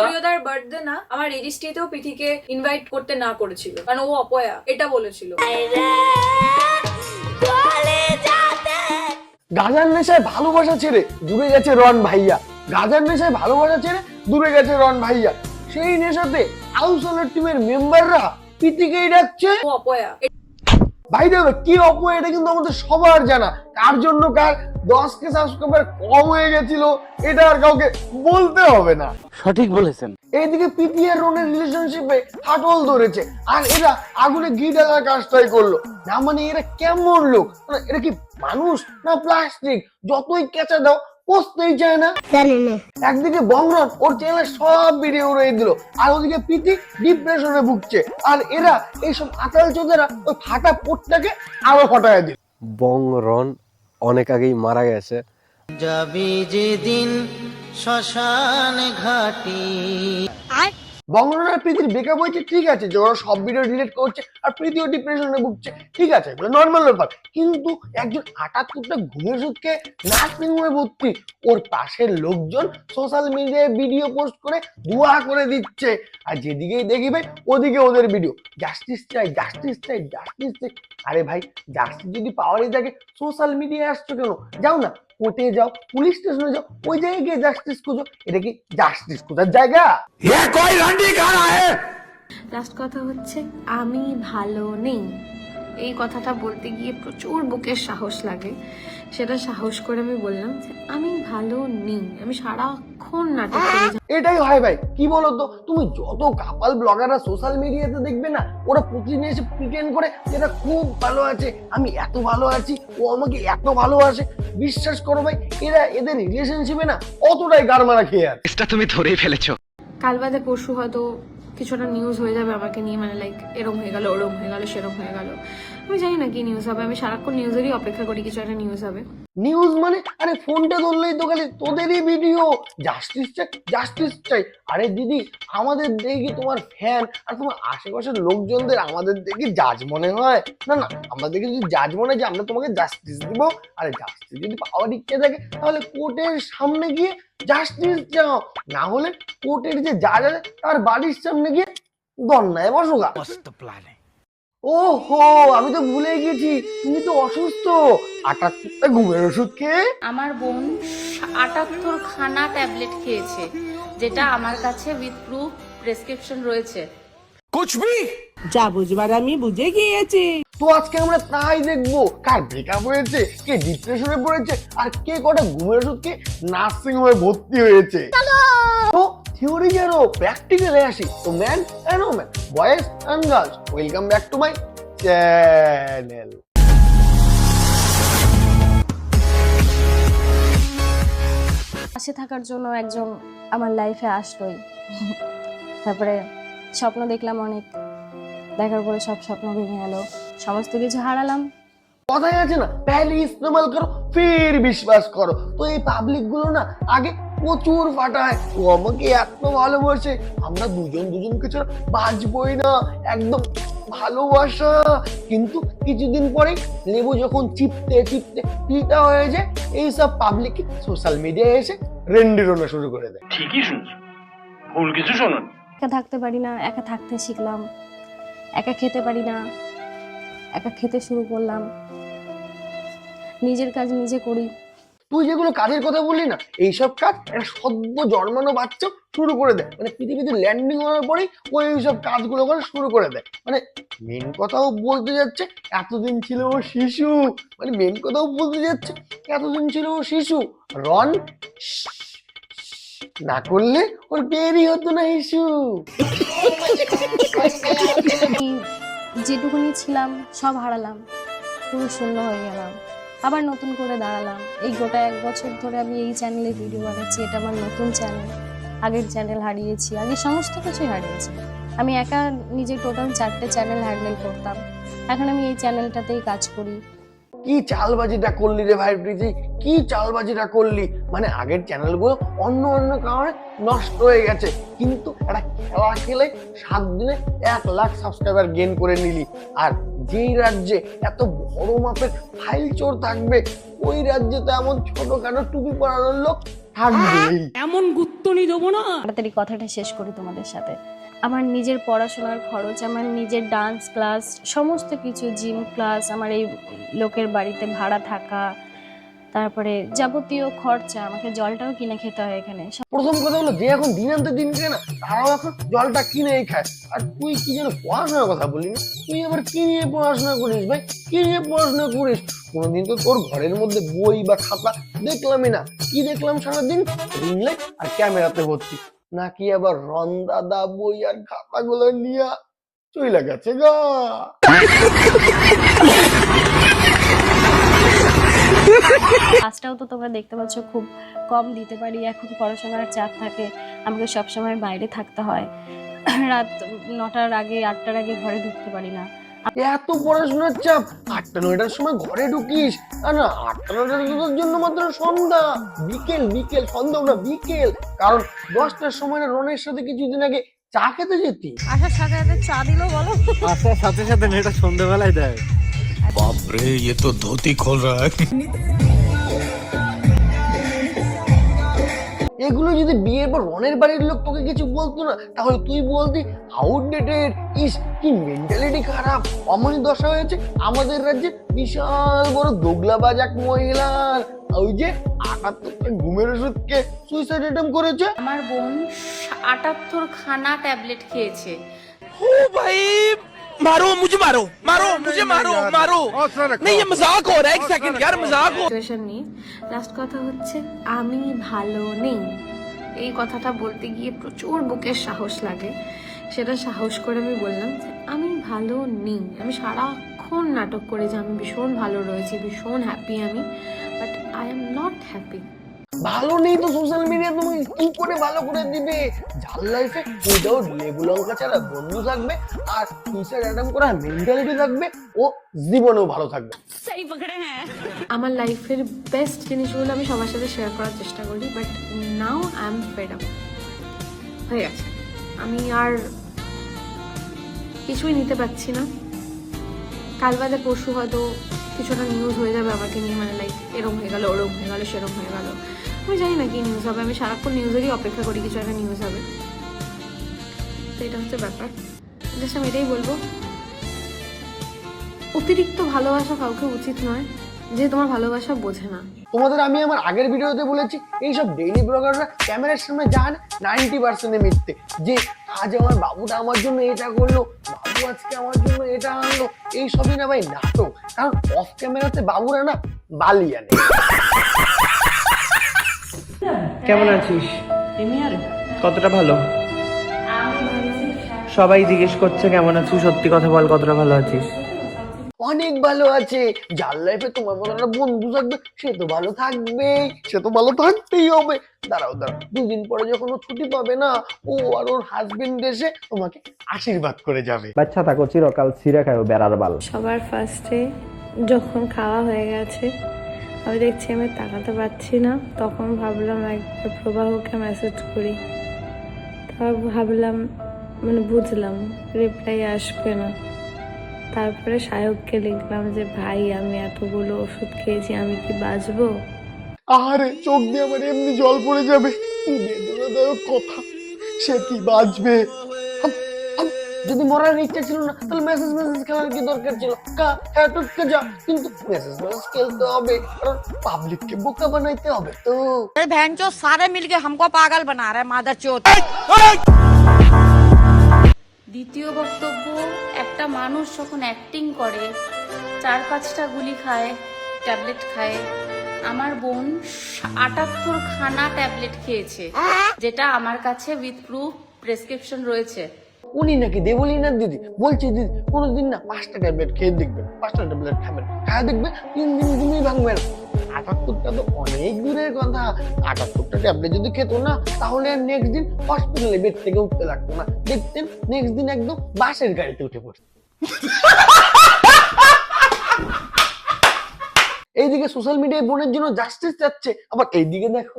প্রিয়দার birthday না আমার রেজিস্ট্রিতেও পিথিকে invite করতে না করেছিল, কারণ ও অপয়া এটা বলেছিল। গাজার নেশায় ভালোবাসা ছেড়ে দূরে গেছে রন ভাইয়া। গাজার নেশায় ভালোবাসা ছেড়ে দূরে গেছে রন ভাইয়া। সেই নেশাতে আউসলের টিমের মেম্বাররা পিতিকেই ডাকছে ও অপয়া। ভাই দেবে কি অপয়া, এটা কিন্তু আমাদের সবার জানা। কার জন্য কার 10K সাবস্ক্রাইবার কম হয়ে গেছিল এটা আর কাউকে বলতে হবে না। সঠিক বলেছেন। এইদিকে পিপি আর রনের রিলেশনশিপে ফাটল ধরেছে, আর এরা আগুনে ঘি ঢালার কাজটাই করলো না। মানে এরা কেমন লোক, মানে এরা কি মানুষ না প্লাস্টিক? যতই কেঁচা দাও পচতেই চায় না। একদিকে বংরন ওর চ্যানেলে সব ভিডিও উড়িয়ে দিল, আর ওদিকে পিতি ডিপ্রেশনে ভুগছে, আর এরা এইসব আতাল চোদেরা ওই ফাটা পোটটাকে আরো ফাটায় দিল। বংরন অনেক আগেই মারা গেছে। যাবি যেদিন শ্মশান ঘাটি। বংরন আর প্রীতির ব্রেকআপ হয়েছে ঠিক আছে, যে ওরা সব ভিডিও ডিলিট করছে আর প্রীতিও ডিপ্রেশনে ভুগছে ঠিক আছে, এগুলো নর্মাল ব্যাপার। কিন্তু একজন 78টা ঘুমের ওষুধকে নার্সিং হোমে ভর্তি, ওর পাশের লোকজন সোশ্যাল মিডিয়ায় ভিডিও পোস্ট করে দোয়া করে দিচ্ছে, আর যেদিকেই দেখি ভাই ওদিকে ওদের ভিডিও, জাস্টিস চাই জাস্টিস চাই জাস্টিস চাই। আরে ভাই জাস্টিস যদি পাওয়ারই থাকে সোশ্যাল মিডিয়ায় আসছো কেন? যাও না কোর্টে যাও, পুলিশ স্টেশনে যাও, ওই জায়গায় গিয়ে জাস্টিস খুঁজো। এটা কি জাস্টিস খোঁজার জায়গা? লাস্ট কথা হচ্ছে আমি ভালো নেই। এই কথাটা বলতে গিয়ে প্রচুর বুকের সাহস লাগে, সেটা সাহস করে আমি বললাম যে আমি ভালো নেই, আমি সারাক্ষণ নাটক করে যাই। এটাই হয় ভাই, কি বলতো, তুমি যত কাপাল ব্লগাররা সোশ্যাল মিডিয়াতে দেখবে না, ওরা প্রতিদিন এসে প্রিটেন্ড করে যেটা খুব ভালো আছে, আমি এত ভালো আছি, ও আমাকে এত ভালোবাসে। বিশ্বাস করো ভাই, এরা এদের রিলেশনশিপে না অতটাই গারমারা খেয়ে আছে। এটা তুমি ধরেই ফেলেছো। কাল বাদে পরশু হয়তো কিছুটা নিউজ হয়ে যাবে আমাকে নিয়ে, মানে লাইক এরম হয়ে গেল ওরম হয়ে গেল সেরম হয়ে গেল, আমি জানি না কি নিউজ হবে। আমি সারাক্ষণ নিউজেরই অপেক্ষা করি কিছু একটা নিউজ হবে। নিউজ মানে আরে ফোনটা ধরলেই তো খালি তোদেরই ভিডিও, জাস্টিস চাই জাস্টিস চাই। আরে দিদি আমাদের দেখি তোমার ফ্যান আর তোমার আশেপাশের লোকজনদের আমাদের দেখি জাজ মনে হয়? না না, আমাদের দেখি যদি জাজ মনে হয় যে আমরা তোমাকে জাস্টিস দিব, আরে জাস্টিস যদি পাওয়ার ইচ্ছে থাকে তাহলে কোর্টের সামনে গিয়ে জাস্টিস চাও, না হলে কোর্টের যে জাজ আছে তার বাড়ির সামনে গিয়ে দন্নায় বসোগা। ওহো আমি তো ভুলে গেছি, তুমি তো অসুস্থ। 78টা ঘুমের ওষুধ খেয়ে আমার বোন 78 খানা ট্যাবলেট খেয়েছে, যেটা আমার কাছে উইথ প্রুফ প্রেসক্রিপশন রয়েছে। যা বুঝবার আমি বুঝে গিয়েছি। তো আজকে আমরা তাই দেখবো কার ব্রেকআপ হয়েছে, কে ডিপ্রেশনে পড়েছে, আর কে কটা ঘুমের ওষুধ খেয়ে নার্সিং হোমে ভর্তি হয়েছে। তো থিওরি জানো প্র্যাকটিক্যালে আসি। তো man and woman, boys and girls, welcome back to my channel. পাশে থাকার জন্য একজন আমার লাইফে আসলোই। তারপরে স্বপ্ন দেখলাম অনেক, দেখার পরে সব স্বপ্ন ভেঙে গেল, সমস্ত কিছু হারালাম। কথাই আছে না, পহলে ইস্তেমাল করো ফির বিশ্বাস করো। তো এই পাবলিক গুলো না আগে প্রচুর ফাটায়, ও আমাকে এত ভালোবাসে, আমরা দুজন দুজনকে ছাড়া বাঁচবই না, একদম ভালোবাসা। কিন্তু কিছুদিন পরে লেবু যখন চিপতে চিপতে পিতা হয়ে যায়, এইসব পাবলিক সোশ্যাল মিডিয়ায় এসে রেন্ডিরোনা শুরু করে দেয়। ঠিকই শুনছো, ভুল কিছু শোনো। একা থাকতে পারি না, একা থাকতে শিখলাম, একা খেতে পারি না, একা খেতে শুরু করলাম, নিজের কাজ নিজে করি। তুই যেগুলো কাজের কথা বললি না, এইসব কাজ একটা সদ্য জন্মানো বাচ্চা শুরু করে দেয়। মানে পৃথিবীতে ল্যান্ডিং হওয়ার পরেই ওই এইসব কাজগুলো করে শুরু করে দেয়। মানে মেন কথাও বলতে যাচ্ছে এতদিন ছিল ও শিশু, মানে মেন কথাও বলতে যাচ্ছে এতদিন ছিল ও শিশু। রন না করলে ওর বেরই হতো না ইস্যু। যেটুকুনি ছিলাম সব হারালাম, পুরো শূন্য হয়ে গেলাম, আবার নতুন করে দাঁড়ালাম। এই গোটা 1 বছর ধরে আমি এই চ্যানেলে ভিডিও বানাচ্ছি, এটা আমার নতুন চ্যানেল। আগের চ্যানেল হারিয়েছি, আগে সমস্ত কিছুই হারিয়েছি। আমি একা নিজে টোটাল 4টে চ্যানেল হ্যান্ডেল করতাম, এখন আমি এই চ্যানেলটাতেই কাজ করি। কি চালবাজিটা করলি রে ভাই প্রীতি, কি চালবাজিটা করলি। মানে আগের চ্যানেলগুলো অন্য অন্য কারণে নষ্ট হয়ে গেছে, কিন্তু একটা খেলা খেলে 7 দিনে 1 লাখ সাবস্ক্রাইবার গেইন করে নিলি। আর যেই রাজ্যে এত বড় মাপের ফাইল চোর থাকবে, ওই রাজ্যে তো এমন ছোটখাটো টুপি পরানোর লোক থাকবেই। এমন গুত্তনি দেবো না। তাড়াতাড়ি কথাটা শেষ করি তোমাদের সাথে। আমার নিজের পড়াশোনার খরচ, আমার নিজের ডান্স ক্লাস, সমস্ত কিছু, জিম ক্লাস, আমার এই লোকের বাড়িতে ভাড়া থাকা, তারপরে যাবতীয় খরচা, আমাকে জলটাও কিনে খেতে হয় এখানে। প্রথম কথা হলো যে এখন দিন আনতে দিন খায় না, তারাও এখন জলটা কিনেই খায়। আর তুই কি যেন পড়াশোনার কথা বলি না, তুই আবার কি নিয়ে পড়াশোনা করিস ভাই? কি নিয়ে পড়াশোনা করিস? কোনোদিন তো তোর ঘরের মধ্যে বই বা খাতা দেখলামই না। কি দেখলাম সারাদিন? রিং লাইট আর ক্যামেরাতে ভর্তি। নাকি আবার রন দাদা বই আর খাতাগুলো নিয়ে চলে গেছে গা। কাজটাও তো তোমরা দেখতে পাচ্ছ খুব কম দিতে পারি, এখন পড়াশোনার চাপ থাকে, আমাকে সবসময় বাইরে থাকতে হয়, রাত 9টার আগে 8টার আগে ঘরে ঢুকতে পারি না। এত পড়াশোনার চাপ, 8টা-9টার সময় ঘরে ঢুকিস? না, 8টা-9টার জন্য মাত্র সন্ধ্যা, বিকেল বিকেল, সন্ধ্যা না বিকেল। কারণ 10টার সময় না রনের সাথে কিছুদিন আগে চা খেতে যেতি। আসার সাথে সাথে চা দিলো বলো? আসার সাথে সাথে মেয়েটা সন্ধ্যেবেলায় দেয়। बाप रे ये तो धोती खोल रहा है। এগুলো যদি বিয়ের পর রনের বাড়ির লোক তোকে কিছু বলতো না, তাহলে তুই বলতি আউটডেটেড, ইস কি মেন্টালিটি খারাপ, অমনি দশা হয়েছে আমাদের রাজ্যে বিশাল বড় দোগলাবাজ এক মহিলার। ওই যে 78টা ঘুমের ওষুধকে সুইসাইড অ্যাটেম্প করেছে। আমার বোন 78 খানা ট্যাবলেট খেয়েছে। ओ भाई मारो मुझे, मारो मारो मुझे, मारो मारो। नहीं ये मजाक हो रहा है, एक सेकंड यार मजाक हो। সিচুয়েশন নিয়ে লাস্ট কথা হচ্ছে আমি ভালো নেই। এই কথাটা বলতে গিয়ে প্রচুর বুকের সাহস লাগে। সেটা সাহস করে আমি বললাম যে আমি ভালো নেই। আমি সারাক্ষণ নাটক করে যে আমি ভীষণ ভালো রয়েছি, ভীষণ হ্যাপি আমি, but I am not happy. ভালো নেই তো সোশ্যাল মিডিয়া তোমাকে কি করে ভালো করে দিবে? যার লাইফে উইদাউট লেবু লঙ্কা ছাড়া বন্ধু থাকবে আর সুইসাইড অ্যাটেম্প করার মেন্টালিটি থাকবে, ও জীবনেও ভালো থাকবে। আমার লাইফের বেস্ট জিনিসগুলো আমি সবার সাথে শেয়ার করার চেষ্টা করি, but now I am fed up হয়ে গেছে। আমি আর কিছুই নিতে পারছি না। কাল বাদে পরশু হয়তো কিছুটা নিউজ হয়ে যাবে আমাকে নিয়ে, মানে লাইক এরম হয়ে গেল, ওরম হয়ে গেল, সেরম হয়ে গেল। আমি জানি না কি নিউজ হবে, আমি সারাক্ষণ নিউজেরই অপেক্ষা করি কিছু একটা নিউজ হবে। তো এটা হচ্ছে ব্যাপার। জাস্ট আমি এটাই বলবো, অতিরিক্ত ভালোবাসা কাউকে উচিত নয় যে তোমার ভালোবাসা বোঝে না। তোমাদের আমি আমার আগের ভিডিওতে বলেছি, এইসব ডেইলি ব্লগাররা ক্যামেরার সামনে যান 90% মিথ্যে। যে আজ আমার বাবুটা আমার জন্য এটা করলো, বাবু আজকে আমার জন্য এটা আনলো, এই সবই না ভাই নাটক। কারণ অফ ক্যামেরাতে বাবুরা না বালি আনে। কেমন আছিস? কতটা ভালো? সবাই জিজ্ঞেস করছে কেমন আছিস, সত্যি কথা বল, কতটা ভালো আছিস? অনেক ভালো আছে। যার লাইফে তোমার মতো একটা বন্ধু থাকবে সে তো ভালো থাকবেই, সে তো ভালো থাকতেই হবে। দাঁড়াও 2 দিন পরে যখন ও ছুটি পাবে না, ও আর ওর হাজবেন্ড এসে তোমাকে আশীর্বাদ করে যাবে। বাচ্চা থাকো চিরকাল, ছিঁড়ে খাও বেড়ার বাল। সবার ফার্স্টে যখন খাওয়া হয়ে গেছে আমি দেখছি আমি তাকাতে পারছি না, তখন ভাবলাম একবার প্রবাহকে মেসেজ করি। তারপর ভাবলাম, মানে বুঝলাম রিপ্লাই আসবে না। তারপরে সায়ককে লিখলাম যে ভাই আমি এতগুলো ওষুধ খেয়েছি, আমি কি বাঁচবো? আরে চোখ দিয়ে আমার এমনি জল পড়ে যাবে। কি বেদনাদায়ক কথা, সে কি বাঁচবে? যদি মরার ইচ্ছা ছিল না তাহলে মেসেজ খেলার কি দরকার ছিল? হ্যাঁ টুককে যা, কিন্তু মেসেজ খেলতে হবে, কারণ পাবলিককে বোকা বানাইতে হবে। তো भैंचो सारे मिलके हमको पागल बना रहे मादरचोद। দ্বিতীয় বক্তব্য, একটা মানুষ যখন অ্যাক্টিং করে 4-5টা গুলি খায়, ট্যাবলেট খায়। আমার বোন 78 খানা ট্যাবলেট খেয়েছে, যেটা আমার কাছে উইথ প্রুফ প্রেসক্রিপশন রয়েছে। উনি নাকি দেবলীনার দিদি বলছে, দিদি কোনোদিন না 5টা ট্যাবলেট খেয়ে দেখবেন, 5টা ট্যাবলেট খাবেন, খাওয়া দেখবেন 3 দিন ঘুমিয়ে ভাঙবেন। 78টা তো অনেক দূরের কথা। 78টা ট্যাবলেট যদি খেতো না তাহলে আর নেক্সট দিন হসপিটালে বেড থেকে উঠতে লাগতো না, দেখতেন নেক্সট দিন একদম বাসের গাড়িতে উঠে পড়তেন। এইদিকে সোশ্যাল মিডিয়ায় বোনের জন্য জাস্টিস চাচ্ছে, আবার এইদিকে দেখো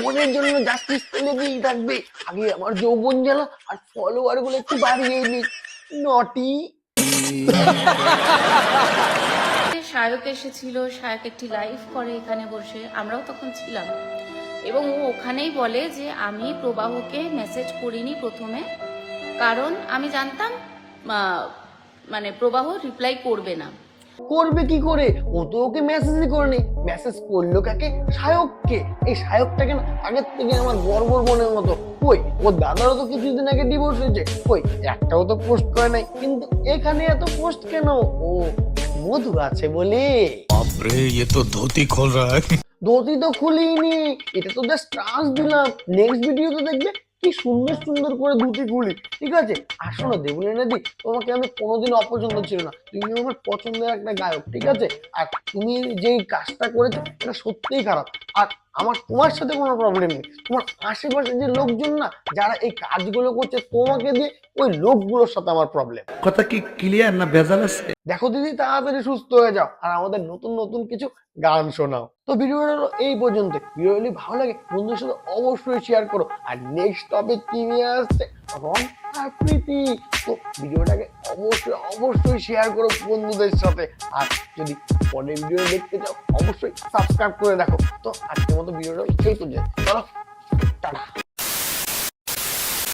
বোনের জন্য জাস্টিস লেগেই থাকবে। আগে আমার যৌবন জ্বালা আর ফলোয়ার গুলো একটু বাড়িয়ে নিই, নটি। শায়ক এসেছিল, শায়ক একটি লাইভ করে এখানে বসে, আমরাও তখন ছিলাম, এবং ও ওখানেই বলে যে আমি প্রবাহকে মেসেজ করিনি প্রথমে, কারণ আমি জানতাম মানে প্রবাহ রিপ্লাই করবে না। করবে কি করে, ও তো ওকে মেসেজই করেনি। মেসেজ করলো কাকে? শায়ককে। এই শায়কটাকে না আগের থেকে আমার গর্বর মনের মতো। কই ওর দাদারও তো কিছুদিন আগে ডিভোর্স হয়েছে, কই একটাও তো পোস্ট করে নাই, কিন্তু এখানে এত পোস্ট কেন? ও মধু আছে বলে। बापरे ये तो धोती खोल रहा है। ধোতি তো খুলিনি, এটা তো জাস্ট চান্স দিলাম। নেক্সট ভিডিও তো দেখবে কি সুন্দর সুন্দর করে ধুতি খুলি, ঠিক আছে? আর শোনো দেবলীনা দি, তোমাকে আমি কোনোদিন অপছন্দ ছিল না, তুমি আমার পছন্দের একটা গায়ক, ঠিক আছে? আর তুমি যেই কাজটা করেছো এটা সত্যিই খারাপ। আর আমার তোমার সাথে কোনো প্রবলেম নেই, তোমার আশেপাশে যে লোকজন না যারা এই কাজগুলো করছে তোমাকে দিয়ে, ওই লোকগুলোর সাথে আমার প্রবলেম। কথা কি ক্লিয়ার না ভেজাল আছে? দেখো দিদি, তাড়াতাড়ি সুস্থ হয়ে যাও আর আমাদের নতুন নতুন কিছু গান শোনাও। তো ভিডিওটা হলো এই পর্যন্ত। ভিডিও যদি ভালো লাগে বন্ধুদের সাথে অবশ্যই শেয়ার করো। আর নেক্সট টপিক কি নিয়ে আসছে, রং আর প্রীতি। তো ভিডিওটাকে অবশ্যই অবশ্যই শেয়ার করো বন্ধুদের সাথে। আর যদি পরের ভিডিও দেখতে চাও অবশ্যই সাবস্ক্রাইব করে রাখো। তো আজকের মতো ভিডিওটা এই পর্যন্ত, চলো টাটা।